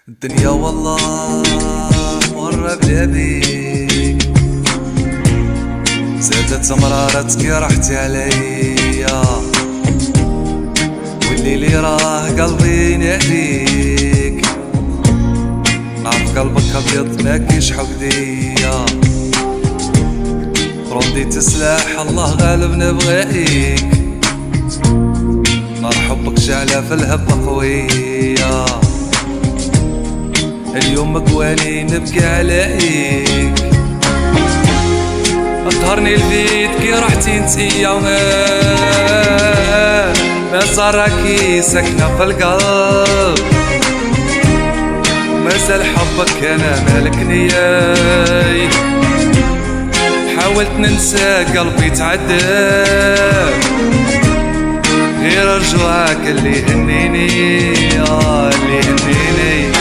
الدنيا والله مرة بلا بيك، زادت مرارتك رحت عليا، والليل راه قلبي يناديك، نعرف قلبك ابيض ما كاينش حقديا، رديت سلاح الله غالب نبغيك، نار حبك شعلة في الهبة قوية، اليوم مقواني نبكي عليك، قهرني البيت كي رحتي نتيا ما صار راكي ساكنة في القلب، مازال حبك انا مالكني، حاولت ننسى قلبي تعذب، غير رجوعك اللي هنيني اللي هنيني.